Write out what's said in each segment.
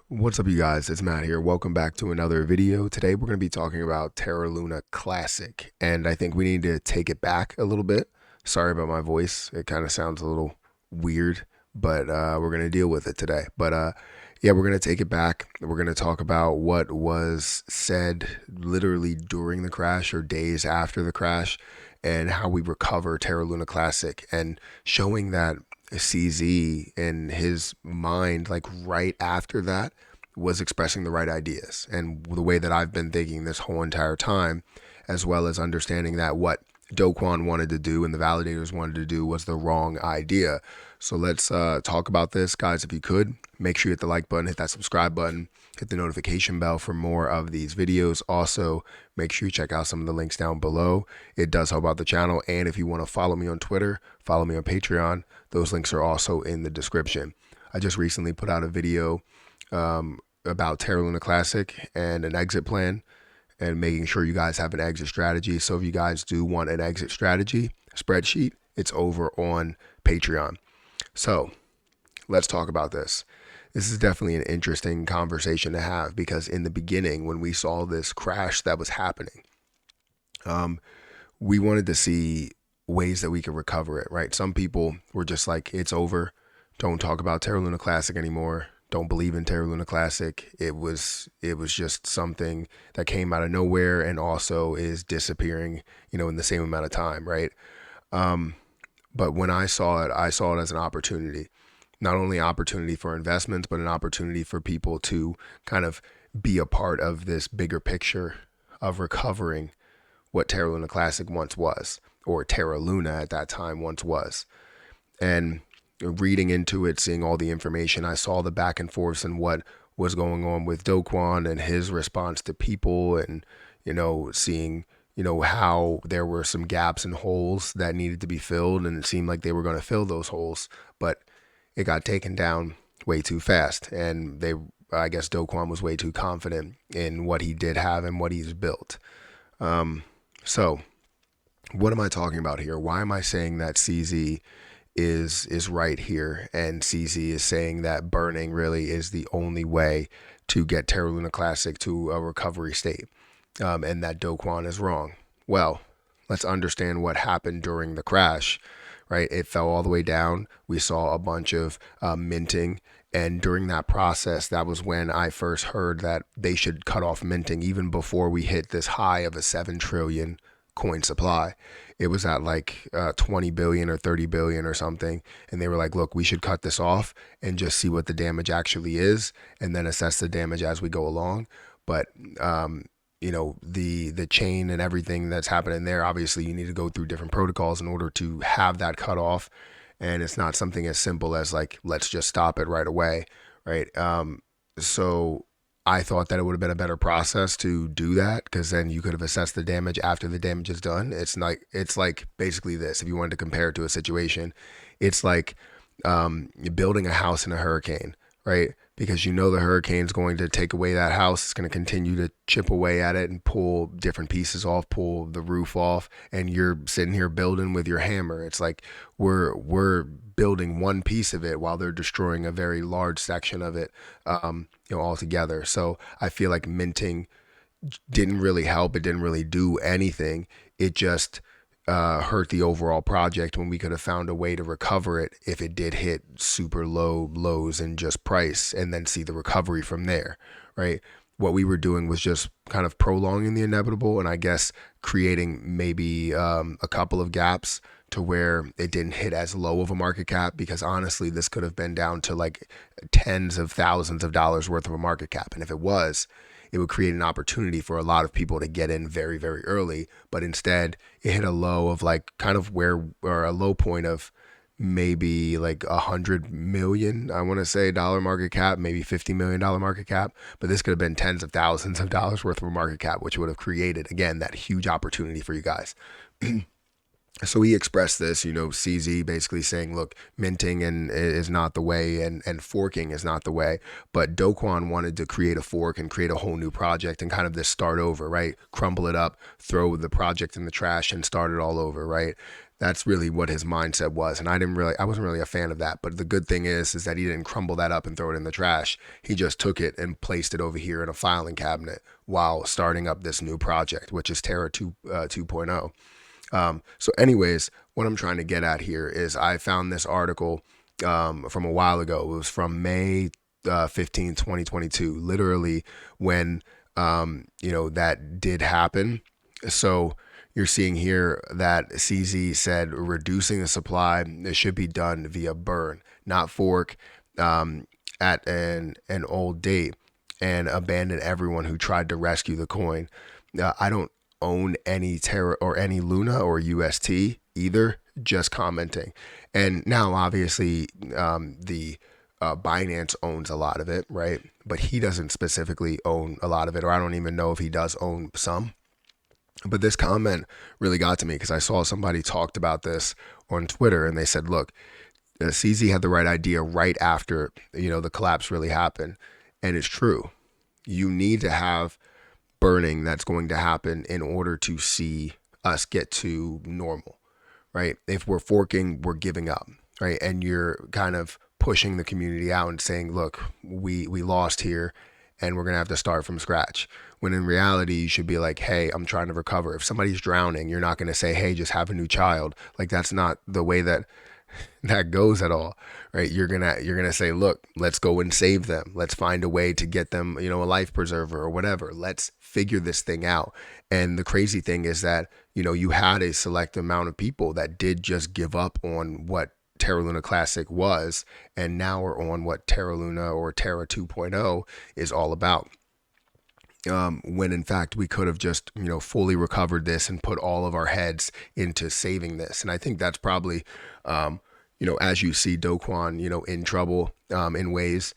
What's up, you guys? It's Matt here. Welcome back to another video. Today we're going to be talking about Terra Luna Classic, and I think we need to take it back a little bit. Sorry about my voice. It kind of sounds a little weird, but we're going to deal with it today. Yeah, we're going to take it back. We're going to talk about what was said literally during the crash or days after the crash and how we recover Terra Luna Classic, and showing that CZ in his mind, like right after that, was expressing the right ideas and the way that I've been thinking this whole entire time, as well as understanding that what Kwon wanted to do and the validators wanted to do was the wrong idea. So let's talk about this, guys. If you could, make sure you hit the like button, hit that subscribe button, hit the notification bell for more of these videos. Also, make sure you check out some of the links down below. It does help out the channel. And if you want to follow me on Twitter, follow me on Patreon, those links are also in the description. I just recently put out a video about Terra Luna Classic and an exit plan, and making sure you guys have an exit strategy. So if you guys do want an exit strategy spreadsheet, it's over on Patreon. So let's talk about this. This is definitely an interesting conversation to have, because in the beginning, when we saw this crash that was happening, we wanted to see ways that we could recover it, right? Some people were just like, it's over. Don't talk about Terra Luna Classic anymore. Don't believe in Terra Luna Classic. It was just something that came out of nowhere and also is disappearing, in the same amount of time, right? But when I saw it as an opportunity, not only opportunity for investments, but an opportunity for people to kind of be a part of this bigger picture of recovering what Terra Luna Classic once was, or Terra Luna at that time once was. And reading into it, seeing all the information, I saw the back and forths and what was going on with Kwon and his response to people, and seeing how there were some gaps and holes that needed to be filled, and it seemed like they were going to fill those holes, but it got taken down way too fast, and I guess Kwon was way too confident in what he did have and what he's built. So what am I talking about here? Why am I saying that CZ is right here, and CZ is saying that burning really is the only way to get Terra Luna Classic to a recovery state, and that Kwon is wrong? Well, let's understand what happened during the crash, right? It fell all the way down. We saw a bunch of minting, and during that process, that was when I first heard that they should cut off minting even before we hit this high of a 7 trillion coin supply. It was at like 20 billion or 30 billion or something, and they were like, look, we should cut this off and just see what the damage actually is, and then assess the damage as we go along. But the chain and everything that's happening there, obviously you need to go through different protocols in order to have that cut off, and it's not something as simple as like, let's just stop it right away, right? So I thought that it would have been a better process to do that, because then you could have assessed the damage after the damage is done. It's like basically this. If you wanted to compare it to a situation, it's like building a house in a hurricane, right? Because the hurricane's going to take away that house. It's going to continue to chip away at it and pull different pieces off, pull the roof off, and you're sitting here building with your hammer. It's like we're building one piece of it while they're destroying a very large section of it, altogether. So I feel like minting didn't really help. It didn't really do anything. It just hurt the overall project, when we could have found a way to recover it if it did hit super low lows in just price, and then see the recovery from there, right? What we were doing was just kind of prolonging the inevitable, and I guess creating maybe a couple of gaps to where it didn't hit as low of a market cap, because honestly, this could have been down to like tens of thousands of dollars worth of a market cap. And if it was, it would create an opportunity for a lot of people to get in very, very early. But instead, it hit a low of like kind of or a low point of maybe like 100 million, I want to say, dollar market cap, maybe $50 million market cap. But this could have been tens of thousands of dollars worth of a market cap, which would have created, again, that huge opportunity for you guys. So he expressed this, CZ basically saying, look, minting and is not the way, and forking is not the way. But Kwon wanted to create a fork and create a whole new project and kind of this start over, right? Crumble it up, throw the project in the trash and start it all over, right? That's really what his mindset was, and I wasn't really a fan of that. But the good thing is that he didn't crumble that up and throw it in the trash. He just took it and placed it over here in a filing cabinet while starting up this new project, which is Terra 2.0. So anyways, what I'm trying to get at here is I found this article from a while ago. It was from May 15th, 2022, literally when, that did happen. So you're seeing here that CZ said reducing the supply, it should be done via burn, not fork, at an old date, and abandon everyone who tried to rescue the coin. I don't own any Terra or any Luna or UST either, just commenting. And now, obviously, the Binance owns a lot of it, right? But he doesn't specifically own a lot of it, or I don't even know if he does own some. But this comment really got to me because I saw somebody talked about this on Twitter, and they said, look, CZ had the right idea right after, the collapse really happened. And it's true. You need to have burning that's going to happen in order to see us get to normal, right? If we're forking, we're giving up, right? And you're kind of pushing the community out and saying, look, we lost here and we're going to have to start from scratch. When in reality, you should be like, hey, I'm trying to recover. If somebody's drowning, you're not going to say, hey, just have a new child. Like, that's not the way that goes at all, right? You're gonna say, look, let's go and save them. Let's find a way to get them, a life preserver or whatever. Let's figure this thing out. And the crazy thing is that, you had a select amount of people that did just give up on what Terra Luna Classic was, and now we're on what Terra Luna or Terra 2.0 is all about. When in fact we could have just, fully recovered this and put all of our heads into saving this. And I think that's probably, as you see Kwon, in trouble in ways,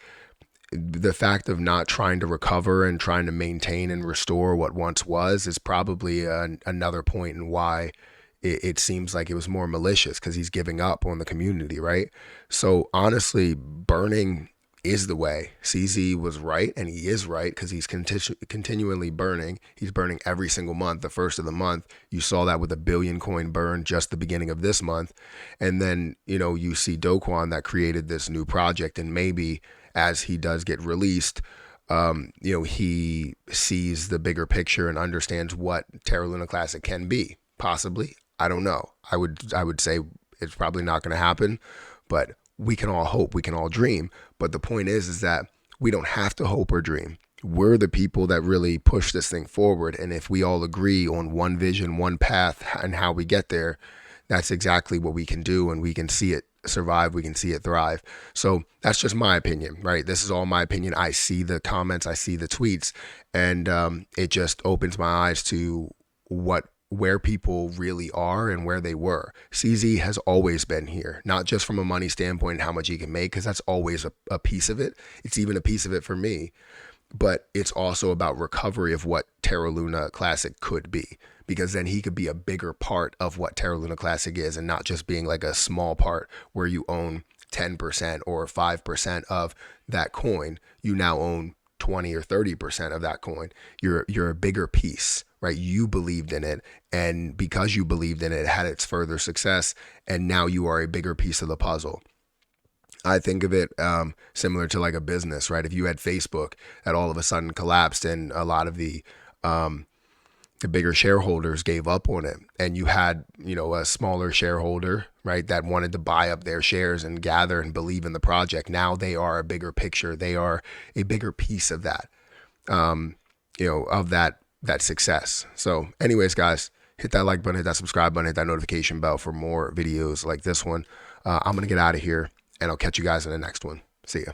the fact of not trying to recover and trying to maintain and restore what once was is probably another point in why it seems like it was more malicious, because he's giving up on the community, right? So honestly, burning is the way. CZ was right, and he is right, because he's continually burning. He's burning every single month, the first of the month. You saw that with a 1 billion coin burn just the beginning of this month. And then, you see Do Kwon that created this new project, and maybe as he does get released, he sees the bigger picture and understands what Terra Luna Classic can be. Possibly. I don't know. I would say it's probably not going to happen, but we can all hope, we can all dream. But the point is that we don't have to hope or dream. We're the people that really push this thing forward. And if we all agree on one vision, one path, and how we get there, that's exactly what we can do. And we can see it survive. We can see it thrive. So that's just my opinion, right? This is all my opinion. I see the comments, I see the tweets, and it just opens my eyes to where people really are and where they were. CZ has always been here, not just from a money standpoint and how much he can make, because that's always a piece of it. It's even a piece of it for me, but it's also about recovery of what Terra Luna Classic could be, because then he could be a bigger part of what Terra Luna Classic is, and not just being like a small part where you own 10% or 5% of that coin. You now own 20 or 30% of that coin. You're a bigger piece, right? You believed in it, and because you believed in it, it had its further success, and now you are a bigger piece of the puzzle. I think of it similar to like a business, right? If you had Facebook that all of a sudden collapsed and a lot of the bigger shareholders gave up on it, and you had, a smaller shareholder, right, that wanted to buy up their shares and gather and believe in the project. Now they are a bigger picture. They are a bigger piece of that, of that success. So anyways, guys, hit that like button, hit that subscribe button, hit that notification bell for more videos like this one. I'm going to get out of here, and I'll catch you guys in the next one. See ya.